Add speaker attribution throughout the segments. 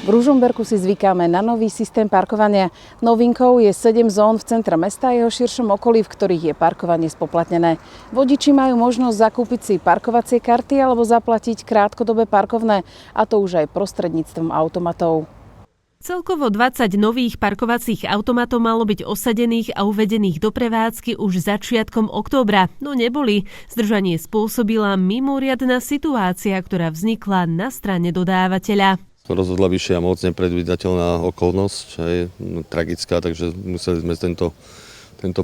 Speaker 1: V Ružomberku si zvykáme na nový systém parkovania. Novinkou je 7 zón v centre mesta a jeho širšom okolí, v ktorých je parkovanie spoplatnené. Vodiči majú možnosť zakúpiť si parkovacie karty alebo zaplatiť krátkodobé parkovné, a to už aj prostredníctvom automatov.
Speaker 2: Celkovo 20 nových parkovacích automatov malo byť osadených a uvedených do prevádzky už začiatkom októbra, no neboli. Zdržanie spôsobila mimoriadna situácia, ktorá vznikla na strane dodávateľa.
Speaker 3: Rozhodla vyššia moc, nepredvídateľná okolnosť, čo je tragická, takže museli sme tento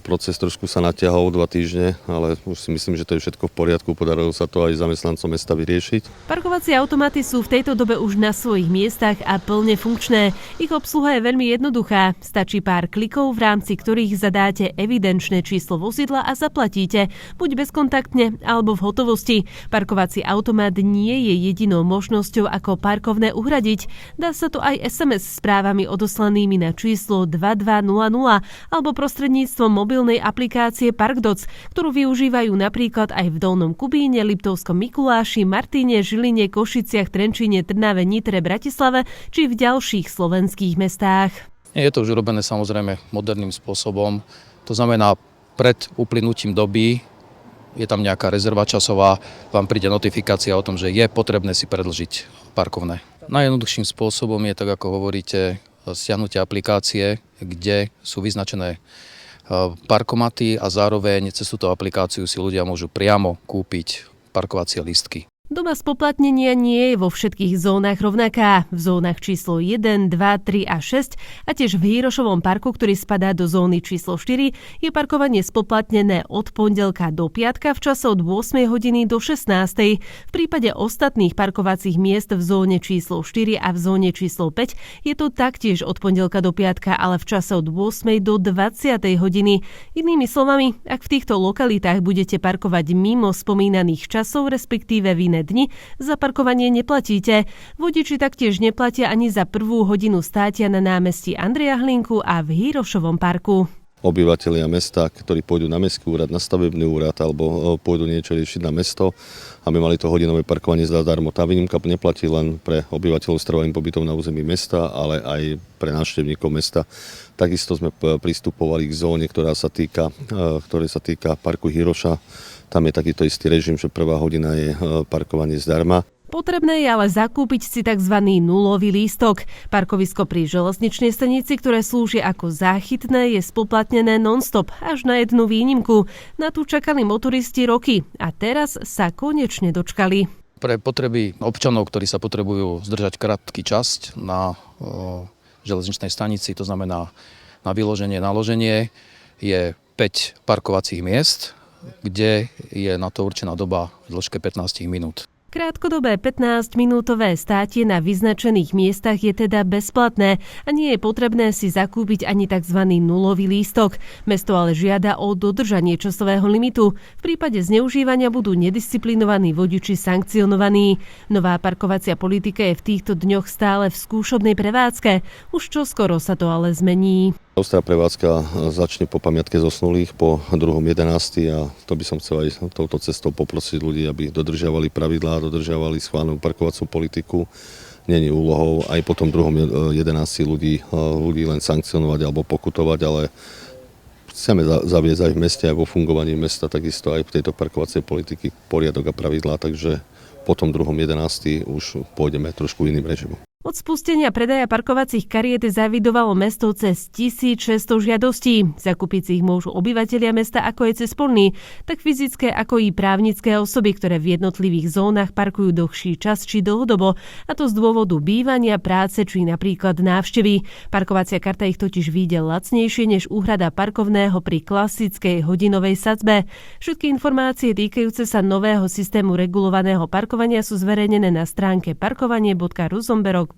Speaker 3: proces trošku sa natiahol 2 týždne, ale už si myslím, že to je všetko v poriadku. Podarilo sa to aj zamestnancom mesta vyriešiť.
Speaker 2: Parkovacie automaty sú v tejto dobe už na svojich miestach a plne funkčné. Ich obsluha je veľmi jednoduchá. Stačí pár klikov, v rámci ktorých zadáte evidenčné číslo vozidla a zaplatíte, buď bezkontaktne alebo v hotovosti. Parkovací automat nie je jedinou možnosťou, ako parkovné uhradiť. Dá sa to aj SMS správami odoslanými na číslo 2200 alebo prostredníctvom mobilnej aplikácie Parkdoc, ktorú využívajú napríklad aj v Dolnom Kubíne, Liptovskom Mikuláši, Martine, Žiline, Košiciach, Trenčíne, Trnave, Nitre, Bratislave či v ďalších slovenských mestách.
Speaker 4: Je to už urobené samozrejme moderným spôsobom. To znamená, pred uplynutím doby je tam nejaká rezerva časová, vám príde notifikácia o tom, že je potrebné si predĺžiť parkovné. Najjednoduchším spôsobom je, tak ako hovoríte, stiahnutie aplikácie, kde sú vyznačené parkomaty a zároveň cez túto aplikáciu si ľudia môžu priamo kúpiť parkovacie lístky.
Speaker 2: Doba spoplatnenia nie je vo všetkých zónach rovnaká. V zónach číslo 1, 2, 3 a 6 a tiež v Hýrošovom parku, ktorý spadá do zóny číslo 4, je parkovanie spoplatnené od pondelka do piatka v čase od 8 hodiny do 16. V prípade ostatných parkovacích miest v zóne číslo 4 a v zóne číslo 5 je to taktiež od pondelka do piatka, ale v čase od 8 do 20 hodiny. Inými slovami, ak v týchto lokalitách budete parkovať mimo spomínaných časov, respektíve v dni, za parkovanie neplatíte. Vodiči taktiež neplatia ani za prvú hodinu státia na námestí Andreja Hlinku a v Hýrošovom parku.
Speaker 3: Obyvatelia mesta, ktorí pôjdu na mestský úrad, na stavebný úrad alebo pôjdu niečo riešiť na mesto, aby mali to hodinové parkovanie zadarmo. Tá výnimka neplatí len pre obyvateľov s trvalým pobytom na území mesta, ale aj pre návštevníkov mesta. Takisto sme pristupovali k zóne, ktorá sa týka parku Hýroša. Tam je takýto istý režim, že prvá hodina je parkovanie zdarma.
Speaker 2: Potrebné je ale zakúpiť si tzv. Nulový lístok. Parkovisko pri železničnej stanici, ktoré slúži ako záchytné, je spoplatnené non-stop, až na jednu výnimku. Na tú čakali motoristi roky a teraz sa konečne dočkali.
Speaker 4: Pre potreby občanov, ktorí sa potrebujú zdržať krátky čas na železničnej stanici, to znamená na vyloženie, naloženie, je 5 parkovacích miest, kde je na to určená doba v dĺžke 15 minút.
Speaker 2: Krátkodobé 15-minútové státie na vyznačených miestach je teda bezplatné a nie je potrebné si zakúpiť ani tzv. Nulový lístok. Mesto ale žiada o dodržanie časového limitu. V prípade zneužívania budú nedisciplinovaní vodiči sankcionovaní. Nová parkovacia politika je v týchto dňoch stále v skúšobnej prevádzke. Už čoskoro sa to ale zmení.
Speaker 3: Ostrá prevádzka začne po pamiatke zosnulých po 2.11. a to by som chcel aj touto cestou poprosiť ľudí, aby dodržiavali pravidlá, dodržiavali schválenú parkovacú politiku. Nie je úlohou aj po tom 2.11. ľudí len sankcionovať alebo pokutovať, ale chceme zaviesť aj v meste, aj vo fungovaní mesta, takisto aj v tejto parkovacej politiky poriadok a pravidlá, takže po tom 2.11. už pôjdeme trošku iným režimom.
Speaker 2: Od spustenia predaja parkovacích kariet zaevidovalo mesto cez 1600 žiadostí. Zakúpiť si ich môžu obyvatelia mesta ako aj cez polný, tak fyzické ako i právnické osoby, ktoré v jednotlivých zónach parkujú dlhší čas či dlhodobo, a to z dôvodu bývania, práce či napríklad návštevy. Parkovacia karta ich totiž vyjde lacnejšie než úhrada parkovného pri klasickej hodinovej sadzbe. Všetky informácie týkajúce sa nového systému regulovaného parkovania sú zverejnené na stránke parkovanie.ruzomberok.sk.